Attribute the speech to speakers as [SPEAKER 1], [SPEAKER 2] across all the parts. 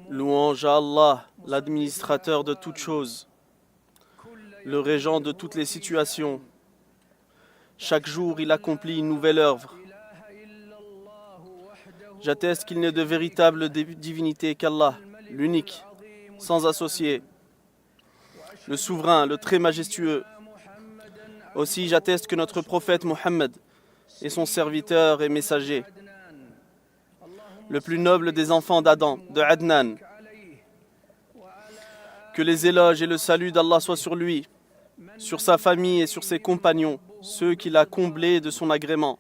[SPEAKER 1] Louange à Allah, l'administrateur de toutes choses, le régent de toutes les situations. Chaque jour, il accomplit une nouvelle œuvre. J'atteste qu'il n'est de véritable divinité qu'Allah, l'unique, sans associé, le souverain, le très majestueux. Aussi, j'atteste que notre prophète Mohammed est son serviteur et messager, le plus noble des enfants d'Adam, de Adnan. Que les éloges et le salut d'Allah soient sur lui, sur sa famille et sur ses compagnons, ceux qu'il a comblés de son agrément.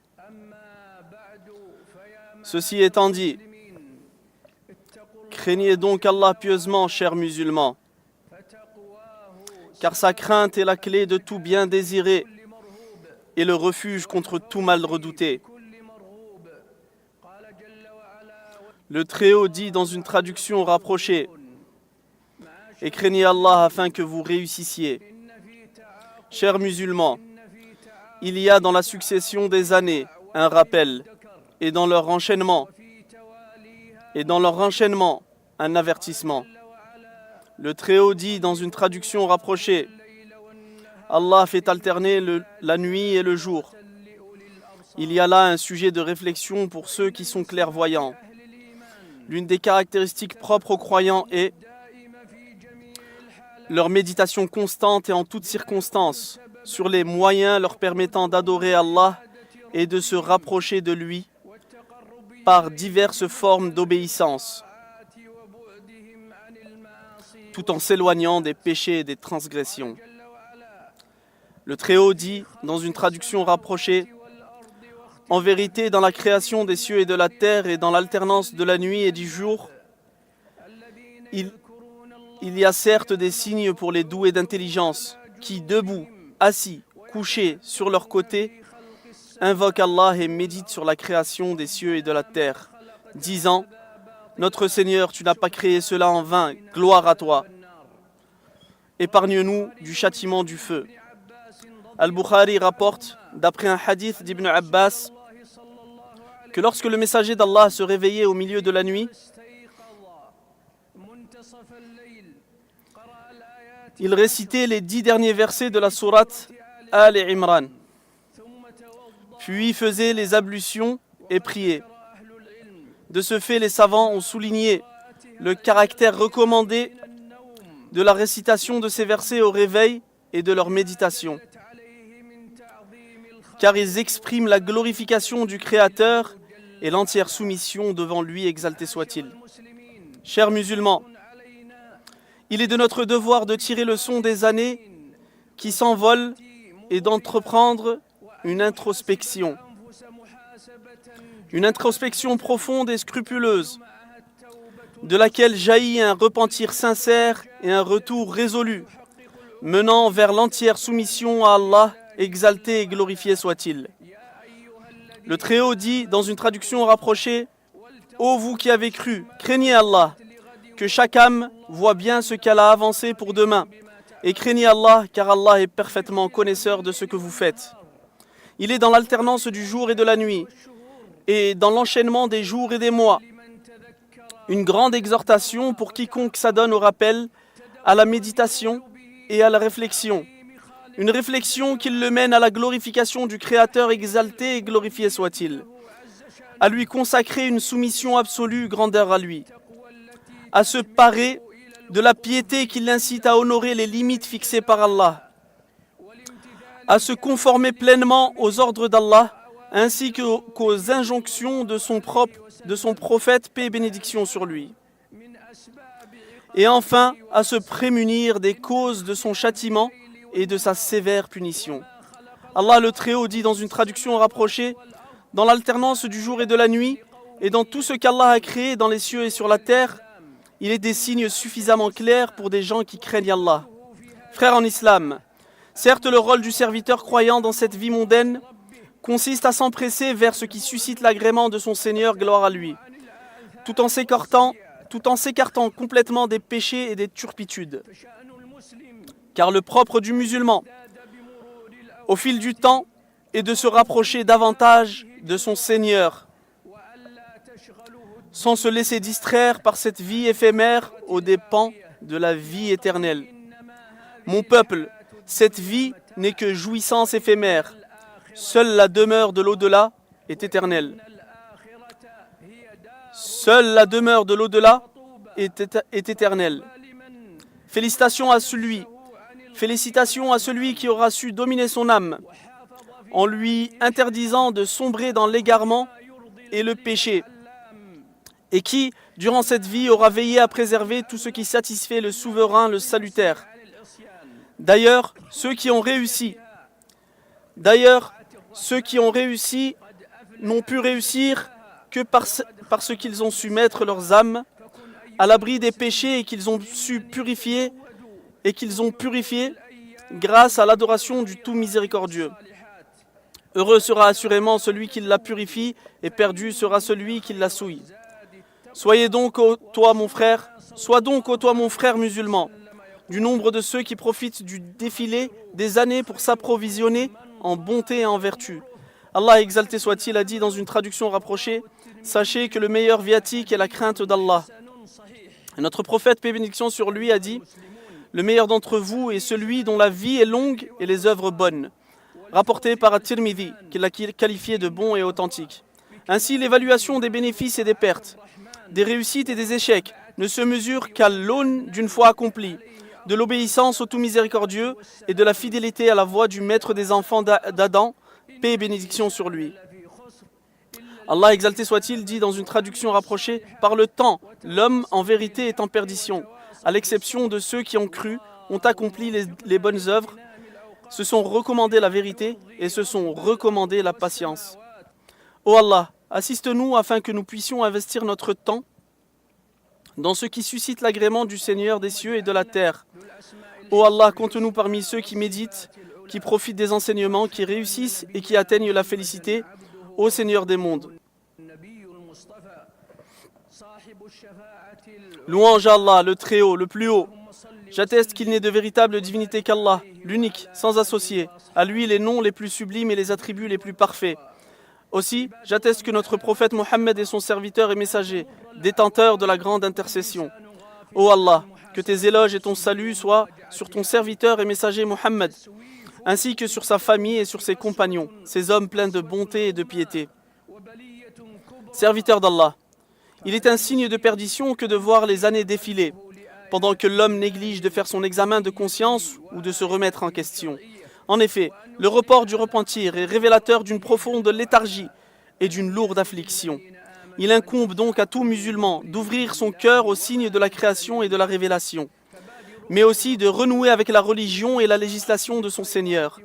[SPEAKER 1] Ceci étant dit, craignez donc Allah pieusement, chers musulmans, car sa crainte est la clé de tout bien désiré et le refuge contre tout mal redouté. Le Très-Haut dit dans une traduction rapprochée, et craignez Allah afin que vous réussissiez. Chers musulmans, il y a dans la succession des années un rappel, et dans leur enchaînement, un avertissement. Le Très-Haut dit dans une traduction rapprochée, Allah fait alterner la nuit et le jour. Il y a là un sujet de réflexion pour ceux qui sont clairvoyants. L'une des caractéristiques propres aux croyants est leur méditation constante et en toutes circonstances sur les moyens leur permettant d'adorer Allah et de se rapprocher de lui par diverses formes d'obéissance, tout en s'éloignant des péchés et des transgressions. Le Très-Haut dit, dans une traduction rapprochée, « En vérité, dans la création des cieux et de la terre et dans l'alternance de la nuit et du jour, il y a certes des signes pour les doués d'intelligence qui, debout, assis, couchés sur leurs côtés, invoquent Allah et méditent sur la création des cieux et de la terre, disant « Notre Seigneur, tu n'as pas créé cela en vain, gloire à toi. Épargne-nous du châtiment du feu. » Al-Bukhari rapporte, d'après un hadith d'Ibn Abbas, que lorsque le messager d'Allah se réveillait au milieu de la nuit, il récitait les 10 derniers versets de la sourate Al-Imran, puis faisait les ablutions et priait. De ce fait, les savants ont souligné le caractère recommandé de la récitation de ces versets au réveil et de leur méditation, car ils expriment la glorification du Créateur et l'entière soumission devant lui, exalté soit-il. Chers musulmans, il est de notre devoir de tirer le leçon des années qui s'envolent et d'entreprendre une introspection profonde et scrupuleuse, de laquelle jaillit un repentir sincère et un retour résolu, menant vers l'entière soumission à Allah, exalté et glorifié soit-il. Le Très-Haut dit dans une traduction rapprochée, « Ô vous qui avez cru, craignez Allah, que chaque âme voit bien ce qu'elle a avancé pour demain, et craignez Allah, car Allah est parfaitement connaisseur de ce que vous faites. Il est dans l'alternance du jour et de la nuit, et dans l'enchaînement des jours et des mois. Une grande exhortation pour quiconque s'adonne au rappel, à la méditation et à la réflexion. Une réflexion qui le mène à la glorification du Créateur exalté et glorifié soit-il. À lui consacrer une soumission absolue, grandeur à lui. À se parer de la piété qui l'incite à honorer les limites fixées par Allah. À se conformer pleinement aux ordres d'Allah, ainsi qu'aux injonctions de son prophète, paix et bénédiction sur lui. Et enfin, à se prémunir des causes de son châtiment et de sa sévère punition. Allah le Très-Haut dit dans une traduction rapprochée, dans l'alternance du jour et de la nuit, et dans tout ce qu'Allah a créé dans les cieux et sur la terre, il est des signes suffisamment clairs pour des gens qui craignent Allah. Frères en islam, certes le rôle du serviteur croyant dans cette vie mondaine consiste à s'empresser vers ce qui suscite l'agrément de son Seigneur, gloire à lui, tout en s'écartant complètement des péchés et des turpitudes. Car le propre du musulman, au fil du temps, est de se rapprocher davantage de son Seigneur sans se laisser distraire par cette vie éphémère aux dépens de la vie éternelle. Mon peuple, cette vie n'est que jouissance éphémère. Seule la demeure de l'au-delà est éternelle. Seule la demeure de l'au-delà est éternelle. Félicitations à celui qui aura su dominer son âme en lui interdisant de sombrer dans l'égarement et le péché, et qui, durant cette vie, aura veillé à préserver tout ce qui satisfait le souverain, le salutaire. D'ailleurs, ceux qui ont réussi n'ont pu réussir que parce qu'ils ont su mettre leurs âmes à l'abri des péchés et qu'ils ont purifié grâce à l'adoration du tout miséricordieux. Heureux sera assurément celui qui la purifie et perdu sera celui qui la souille. Sois donc, ô toi mon frère musulman, du nombre de ceux qui profitent du défilé des années pour s'approvisionner en bonté et en vertu. Allah exalté soit-il a dit dans une traduction rapprochée: sachez que le meilleur viatique est la crainte d'Allah. Et notre prophète, paix et bénédiction sur lui, a dit: le meilleur d'entre vous est celui dont la vie est longue et les œuvres bonnes. Rapporté par At-Tirmidhi, qui l'a qualifié de bon et authentique. Ainsi, l'évaluation des bénéfices et des pertes, des réussites et des échecs ne se mesure qu'à l'aune d'une foi accomplie, de l'obéissance au tout miséricordieux et de la fidélité à la voie du maître des enfants d'Adam, paix et bénédiction sur lui. Allah exalté soit-il dit dans une traduction rapprochée: par le temps, l'homme en vérité est en perdition, à l'exception de ceux qui ont cru, ont accompli les bonnes œuvres, se sont recommandés la vérité et se sont recommandés la patience. Ô Allah, assiste-nous afin que nous puissions investir notre temps dans ce qui suscite l'agrément du Seigneur des cieux et de la terre. Ô Allah, compte-nous parmi ceux qui méditent, qui profitent des enseignements, qui réussissent et qui atteignent la félicité, ô Seigneur des mondes. Louange à Allah, le Très-Haut, le plus haut. J'atteste qu'il n'est de véritable divinité qu'Allah, l'unique, sans associé. À lui les noms les plus sublimes et les attributs les plus parfaits. Aussi, j'atteste que notre prophète Mohammed est son serviteur et messager, détenteur de la grande intercession. Ô Allah, que tes éloges et ton salut soient sur ton serviteur et messager Mohammed, ainsi que sur sa famille et sur ses compagnons, ces hommes pleins de bonté et de piété. Serviteur d'Allah, il est un signe de perdition que de voir les années défiler, pendant que l'homme néglige de faire son examen de conscience ou de se remettre en question. En effet, le report du repentir est révélateur d'une profonde léthargie et d'une lourde affliction. Il incombe donc à tout musulman d'ouvrir son cœur aux signes de la création et de la révélation, mais aussi de renouer avec la religion et la législation de son Seigneur.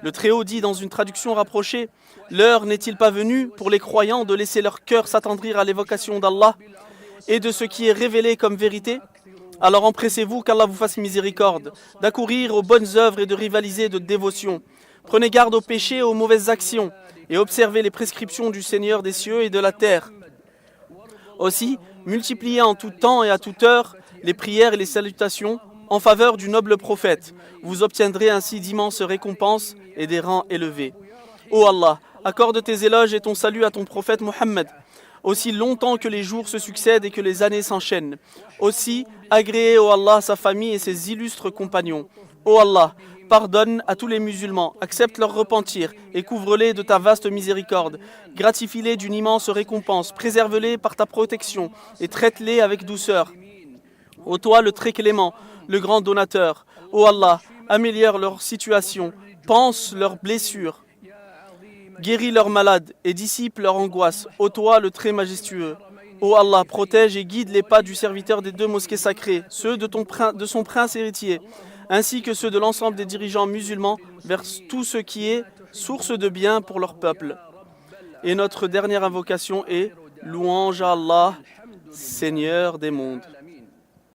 [SPEAKER 1] Le Très-Haut dit dans une traduction rapprochée: l'heure n'est-il pas venue pour les croyants de laisser leur cœur s'attendrir à l'évocation d'Allah et de ce qui est révélé comme vérité? Alors empressez-vous qu'Allah vous fasse miséricorde, d'accourir aux bonnes œuvres et de rivaliser de dévotion. Prenez garde aux péchés et aux mauvaises actions, et observez les prescriptions du Seigneur des cieux et de la terre. Aussi, multipliez en tout temps et à toute heure les prières et les salutations en faveur du noble prophète. Vous obtiendrez ainsi d'immenses récompenses et des rangs élevés. Ô Allah, accorde tes éloges et ton salut à ton prophète Mohammed, aussi longtemps que les jours se succèdent et que les années s'enchaînent. Aussi, agréez, ô Allah, sa famille et ses illustres compagnons. Ô Allah, pardonne à tous les musulmans, accepte leur repentir et couvre-les de ta vaste miséricorde. Gratifie-les d'une immense récompense, préserve-les par ta protection et traite-les avec douceur. Ô toi, le très clément, le grand donateur, ô Allah, améliore leur situation, pense leurs blessures, guéris leurs malades et dissipe leur angoisse. Ô toi, le très majestueux. Ô Allah, protège et guide les pas du serviteur des deux mosquées sacrées, ceux de son prince héritier, ainsi que ceux de l'ensemble des dirigeants musulmans, vers tout ce qui est source de bien pour leur peuple. Et notre dernière invocation est: louange à Allah, Seigneur des mondes.